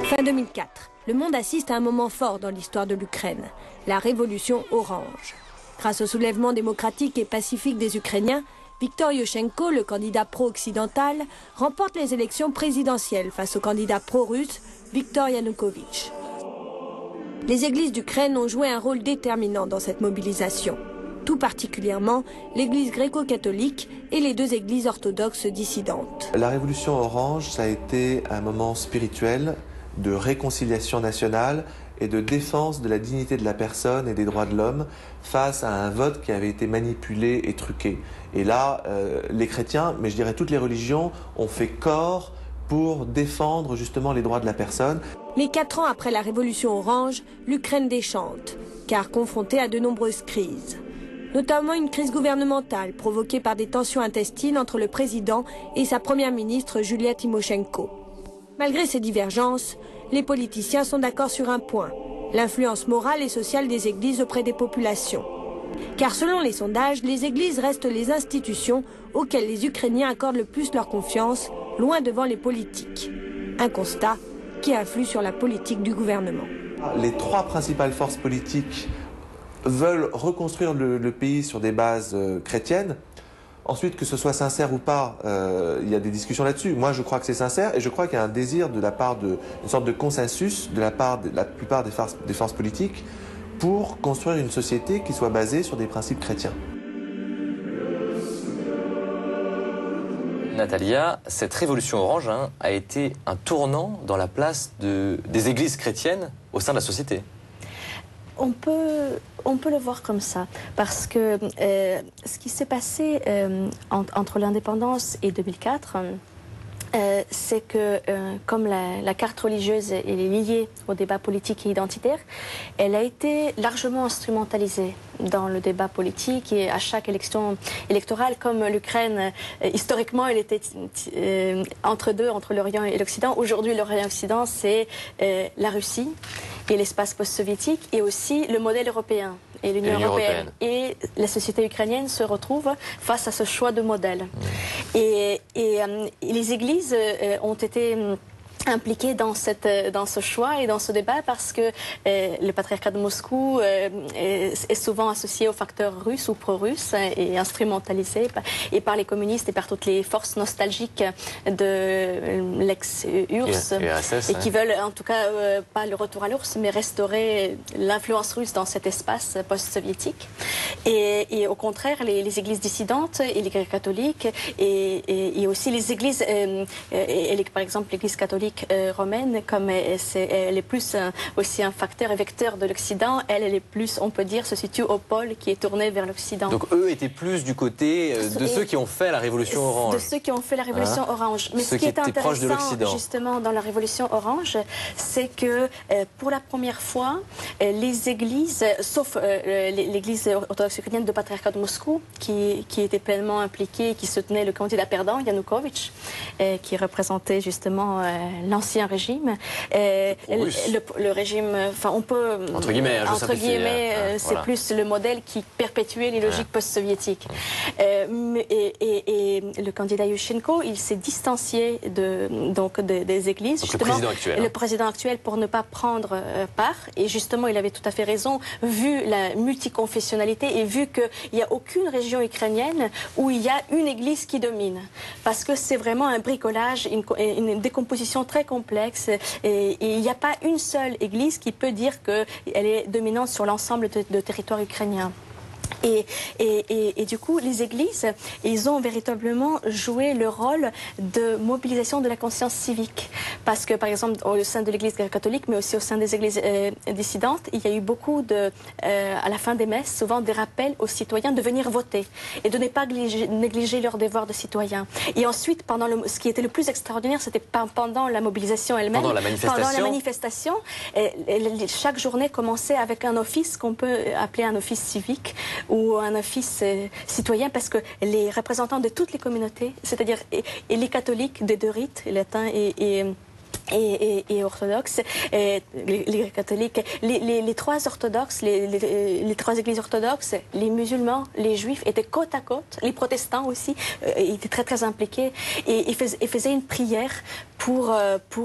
Fin 2004, le monde assiste à un moment fort dans l'histoire de l'Ukraine, la révolution orange. Grâce au soulèvement démocratique et pacifique des Ukrainiens, Viktor Yushchenko, le candidat pro-occidental, remporte les élections présidentielles face au candidat pro-russe, Viktor Yanukovych. Les églises d'Ukraine ont joué un rôle déterminant dans cette mobilisation, tout particulièrement l'église gréco-catholique et les deux églises orthodoxes dissidentes. La révolution orange, ça a été un moment spirituel de réconciliation nationale et de défense de la dignité de la personne et des droits de l'homme face à un vote qui avait été manipulé et truqué. Et là, les chrétiens, mais je dirais toutes les religions, ont fait corps pour défendre justement les droits de la personne. Mais 4 ans après la révolution orange, l'Ukraine déchante, car confrontée à de nombreuses crises. Notamment une crise gouvernementale provoquée par des tensions intestines entre le président et sa première ministre Julia Tymoshenko. Malgré ces divergences, les politiciens sont d'accord sur un point, l'influence morale et sociale des églises auprès des populations. Car selon les sondages, les églises restent les institutions auxquelles les Ukrainiens accordent le plus leur confiance, loin devant les politiques. Un constat qui influe sur la politique du gouvernement. Les 3 principales forces politiques veulent reconstruire le pays sur des bases chrétiennes. Ensuite, que ce soit sincère ou pas, il y a des discussions là-dessus. Moi, je crois que c'est sincère et je crois qu'il y a un désir de la part une sorte de consensus de la part de la plupart des forces politiques pour construire une société qui soit basée sur des principes chrétiens. Natalia, cette révolution orange a été un tournant dans la place des églises chrétiennes au sein de la société. On peut le voir comme ça, parce que ce qui s'est passé entre l'indépendance et 2004, c'est que comme la carte religieuse est liée au débat politique et identitaire, elle a été largement instrumentalisée dans le débat politique et à chaque élection électorale, comme l'Ukraine, historiquement, elle était entre l'Orient et l'Occident. Aujourd'hui, l'Orient et l'Occident, c'est la Russie et l'espace post-soviétique et aussi le modèle européen et l'Union européenne. Et la société ukrainienne se retrouve face à ce choix de modèle. Et les églises ont été impliqués dans ce choix et dans ce débat parce que le patriarcat de Moscou est souvent associé aux facteurs russes ou pro-russes et instrumentalisé et par les communistes et par toutes les forces nostalgiques de l'ex-URSS et qui veulent en tout cas pas le retour à l'URSS mais restaurer l'influence russe dans cet espace post-soviétique. Et au contraire, les églises dissidentes et les catholiques et aussi les églises, par exemple l'église catholique romaine, comme elle est plus aussi un facteur et vecteur de l'Occident, elle est plus, on peut dire, se situe au pôle qui est tourné vers l'Occident. Donc eux étaient plus du côté de ceux qui ont fait la révolution orange. De ceux qui ont fait la révolution orange. Mais ce qui est intéressant justement dans la révolution orange, c'est que pour la première fois, les églises, sauf l'église orthodoxe ukrainienne de patriarcat de Moscou, qui était pleinement impliquée, qui soutenait le candidat perdant, Yanukovych, qui représentait justement l'ancien régime, le régime, enfin on peut entre guillemets, c'est plus le modèle qui perpétuait les logiques post-soviétiques. Et le candidat Yushchenko, il s'est distancié des églises, donc justement le président actuel pour ne pas prendre part. Et justement, il avait tout à fait raison, vu la multiconfessionnalité et vu qu'il n'y a aucune région ukrainienne où il y a une église qui domine, parce que c'est vraiment un bricolage, une décomposition très complexe et il n'y a pas une seule église qui peut dire qu'elle est dominante sur l'ensemble de territoire ukrainien. Et du coup, les églises, ils ont véritablement joué le rôle de mobilisation de la conscience civique. Parce que, par exemple, au sein de l'église catholique, mais aussi au sein des églises dissidentes, il y a eu beaucoup à la fin des messes, souvent des rappels aux citoyens de venir voter et de ne pas négliger leur devoir de citoyen. Et ensuite, ce qui était le plus extraordinaire, c'était pendant la mobilisation elle-même. Pendant la manifestation, chaque journée commençait avec un office qu'on peut appeler un office civique ou un office citoyen, parce que les représentants de toutes les communautés, c'est-à-dire les catholiques des deux rites, latins et orthodoxes, les catholiques, les trois orthodoxes, les trois églises orthodoxes, les musulmans, les juifs étaient côte à côte, les protestants aussi étaient très très impliqués et faisaient une prière pour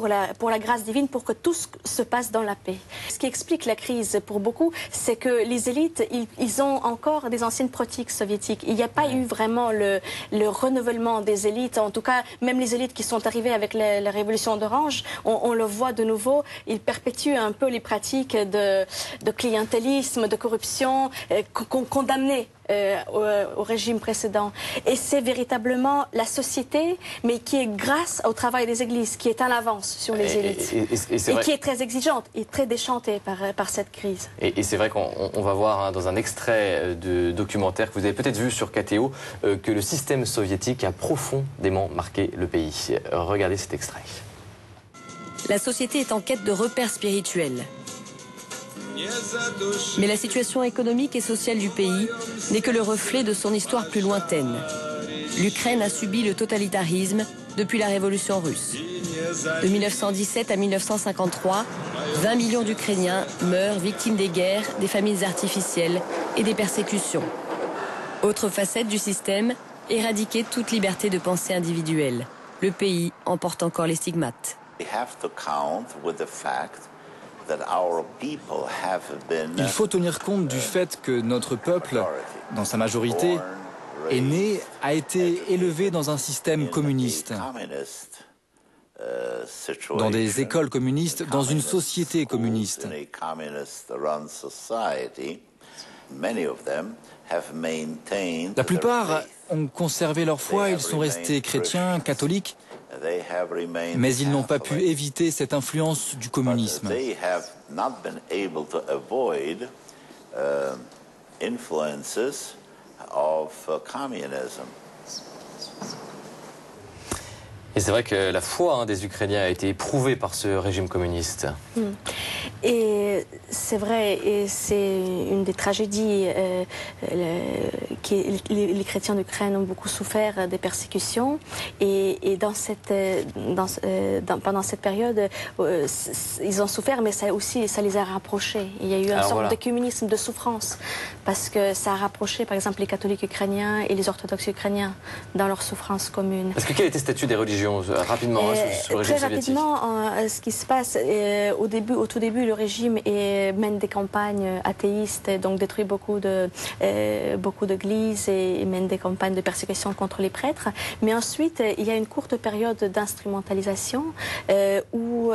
la grâce divine, pour que tout se passe dans la paix. Ce qui explique la crise pour beaucoup, c'est que les élites, ils ont encore des anciennes pratiques soviétiques. Il n'y a pas eu vraiment le renouvellement des élites, en tout cas, même les élites qui sont arrivées avec la révolution d'Orange, on le voit de nouveau, ils perpétuent un peu les pratiques de clientélisme, de corruption, qu'on condamnait au régime précédent. Et c'est véritablement la société, mais qui est grâce au travail des églises, qui est en avance sur les élites. Et qui est très exigeante et très déchantée par cette crise. Et c'est vrai qu'on va voir dans un extrait de documentaire que vous avez peut-être vu sur KTO que le système soviétique a profondément marqué le pays. Regardez cet extrait. La société est en quête de repères spirituels. Mais la situation économique et sociale du pays n'est que le reflet de son histoire plus lointaine. L'Ukraine a subi le totalitarisme depuis la révolution russe. De 1917 à 1953, 20 millions d'Ukrainiens meurent victimes des guerres, des famines artificielles et des persécutions. Autre facette du système, éradiquer toute liberté de pensée individuelle. Le pays en porte encore les stigmates. Il faut tenir compte du fait que notre peuple, dans sa majorité, est né, a été élevé dans un système communiste, dans des écoles communistes, dans une société communiste. La plupart ont conservé leur foi, ils sont restés chrétiens, catholiques, mais ils n'ont pas pu éviter cette influence du communisme. Et c'est vrai que la foi des Ukrainiens a été éprouvée par ce régime communiste. Et c'est vrai, et c'est une des tragédies les chrétiens d'Ukraine ont beaucoup souffert des persécutions. Et pendant cette période, ils ont souffert, mais ça les a rapprochés. Il y a eu une sorte d'écuménisme de souffrance, parce que ça a rapproché, par exemple, les catholiques ukrainiens et les orthodoxes ukrainiens dans leur souffrance commune. Parce que quel était le statut des religions rapidement sur le régime soviétique? Très rapidement, ce qui se passe, au tout début, le régime mène des campagnes athéistes, donc détruit beaucoup d'églises et mène des campagnes de persécution contre les prêtres. Mais ensuite, il y a une courte période d'instrumentalisation où...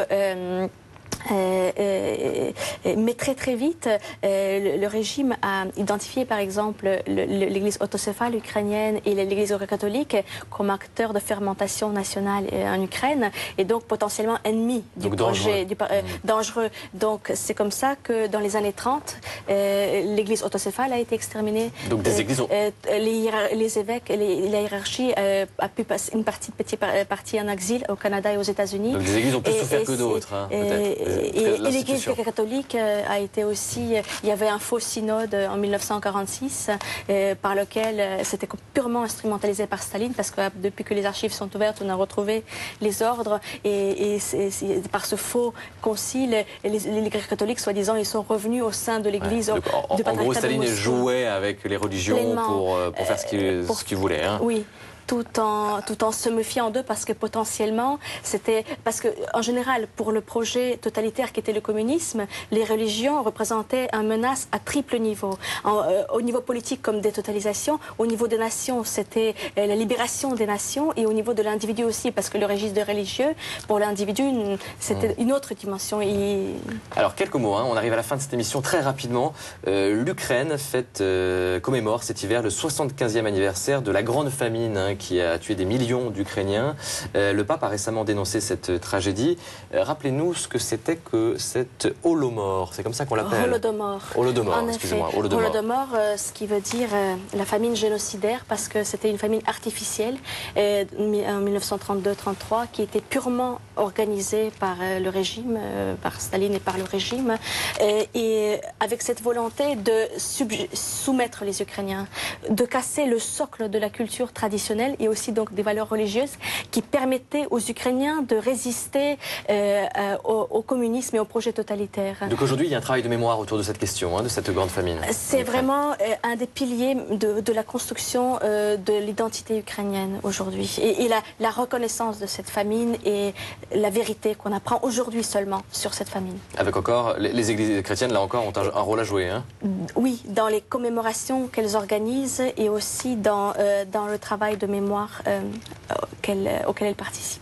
mais très vite, le régime a identifié par exemple l'église autocéphale ukrainienne et l'église catholique comme acteurs de fermentation nationale en Ukraine et donc potentiellement ennemis du projet dangereux. Donc c'est comme ça que dans les années 30, l'église autocéphale a été exterminée. Donc des églises les évêques, la hiérarchie a pu passer une partie en exil au Canada et aux États-Unis. Donc des églises ont plus souffert que d'autres, peut-être. Et l'Église catholique a été aussi... Il y avait un faux synode en 1946 par lequel c'était purement instrumentalisé par Staline parce que depuis que les archives sont ouvertes, on a retrouvé les ordres et par ce faux concile, les catholiques, soi-disant, ils sont revenus au sein de l'Église. En gros, Staline jouait avec les religions pour faire ce qu'il voulait. Oui. Tout en se méfiant d'eux parce que potentiellement en général pour le projet totalitaire qui était le communisme, les religions représentaient une menace à triple niveau. Au niveau politique comme détotalisation, au niveau des nations c'était la libération des nations et au niveau de l'individu aussi parce que le registre religieux pour l'individu c'était une autre dimension. Alors quelques mots, on arrive à la fin de cette émission très rapidement. L'Ukraine commémore cet hiver le 75e anniversaire de la grande famine qui a tué des millions d'Ukrainiens. Le pape a récemment dénoncé cette tragédie. Rappelez-nous ce que c'était que cette Holodomor. C'est comme ça qu'on l'appelle. Holodomor, excusez-moi. Holodomor, ce qui veut dire la famine génocidaire, parce que c'était une famine artificielle en 1932-33 qui était purement organisée par le régime, par Staline et par le régime, et avec cette volonté de soumettre les Ukrainiens, de casser le socle de la culture traditionnelle traditionnelles et aussi donc des valeurs religieuses qui permettaient aux Ukrainiens de résister au communisme et au projet totalitaire. Donc aujourd'hui, il y a un travail de mémoire autour de cette question, de cette grande famine. C'est vraiment un des piliers de la construction de l'identité ukrainienne aujourd'hui. Et la reconnaissance de cette famine et la vérité qu'on apprend aujourd'hui seulement sur cette famine. Avec encore, les églises chrétiennes, là encore, ont un rôle à jouer. Oui, dans les commémorations qu'elles organisent et aussi dans le travail de mémoire auquel elles participent.